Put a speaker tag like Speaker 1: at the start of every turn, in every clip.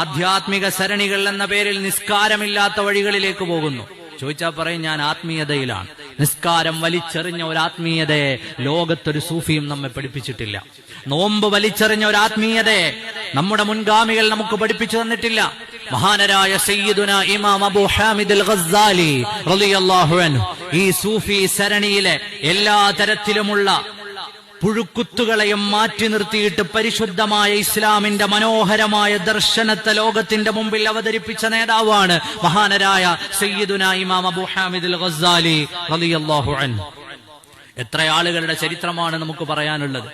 Speaker 1: ആധ്യാത്മിക സരണികൾ എന്ന പേരിൽ നിസ്കാരമില്ലാത്ത വഴികളിലേക്ക് പോകുന്നു. ചോദിച്ചാൽ പറയും ഞാൻ ആത്മീയതയിലാണ്. നിസ്കാരം വലിച്ചെറിഞ്ഞ ഒരു ആത്മീയതയെ ലോകത്തൊരു സൂഫിയും നമ്മെ പഠിപ്പിച്ചിട്ടില്ല. നോമ്പ് വലിച്ചെറിഞ്ഞ ഒരു ആത്മീയതയെ നമ്മുടെ മുൻഗാമികൾ നമുക്ക് പഠിപ്പിച്ചു തന്നിട്ടില്ല. മഹാനരായ സയ്യിദുന ഇമാം അബൂ ഹാമിദ് അൽ ഗസ്സാലി റളിയല്ലാഹു അൻഹു ഈ സൂഫി സരണിയിലെ എല്ലാ തരത്തിലുമുള്ള പുഴുക്കുത്തുകളെയും മാറ്റി നിർത്തിയിട്ട് പരിശുദ്ധമായ ഇസ്ലാമിന്റെ മനോഹരമായ ദർശനത്തെ ലോകത്തിന്റെ മുമ്പിൽ അവതരിപ്പിച്ച നേതാവാണ് മഹാനരായ സയ്യിദുന ഇമാം അബൂ ഹാമിദ് അൽ ഗസ്സാലി റളിയല്ലാഹു അൻഹു. എത്ര ആളുകളുടെ ചരിത്രമാണ് നമുക്ക് പറയാനുള്ളത്.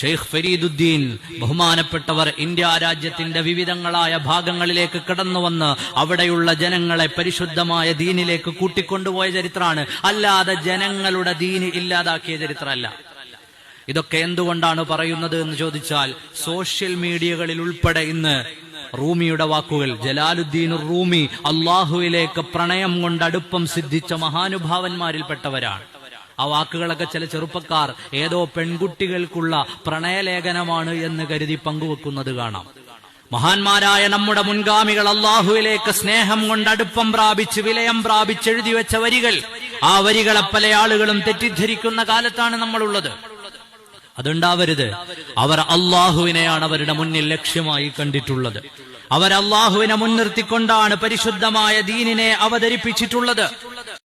Speaker 1: ഷെയ്ഖ് ഫരീദുദ്ദീൻ ബഹുമാനപ്പെട്ടവർ ഇന്ത്യ രാജ്യത്തിന്റെ വിവിധങ്ങളായ ഭാഗങ്ങളിലേക്ക് കടന്നുവന്ന് അവിടെയുള്ള ജനങ്ങളെ പരിശുദ്ധമായ ദീനിലേക്ക് കൂട്ടിക്കൊണ്ടുപോയ ചരിത്രമാണ്, അല്ലാതെ ജനങ്ങളുടെ ദീന് ഇല്ലാതാക്കിയ ചരിത്രമല്ല. ഇതൊക്കെ എന്തുകൊണ്ടാണ് പറയുന്നത് എന്ന് ചോദിച്ചാൽ, സോഷ്യൽ മീഡിയകളിൽ ഉൾപ്പെടെ ഇന്ന് റൂമിയുടെ വാക്കുകൾ, ജലാലുദ്ദീൻ റൂമി അള്ളാഹുവിലേക്ക് പ്രണയം കൊണ്ട് അടുപ്പം സിദ്ധിച്ച മഹാനുഭാവന്മാരിൽപ്പെട്ടവരാണ്. ആ വാക്കുകളൊക്കെ ചില ചെറുപ്പക്കാർ ഏതോ പെൺകുട്ടികൾക്കുള്ള പ്രണയലേഖനമാണ് എന്ന് കരുതി പങ്കുവെക്കുന്നത് കാണാം. മഹാന്മാരായ നമ്മുടെ മുൻഗാമികൾ അള്ളാഹുവിലേക്ക് സ്നേഹം കൊണ്ട് അടുപ്പം പ്രാപിച്ച് വിലയം പ്രാപിച്ച് എഴുതി വെച്ച വരികൾ, ആ വരികളെ പല ആളുകളും തെറ്റിദ്ധരിക്കുന്ന കാലത്താണ് നമ്മളുള്ളത്. അതുണ്ടാവരുത്. അവർ അള്ളാഹുവിനെയാണ് അവരുടെ മുന്നിൽ ലക്ഷ്യമായി കണ്ടിട്ടുള്ളത്. അവർ അള്ളാഹുവിനെ മുൻനിർത്തിക്കൊണ്ടാണ് പരിശുദ്ധമായ ദീനിനെ അവതരിപ്പിച്ചിട്ടുള്ളത്.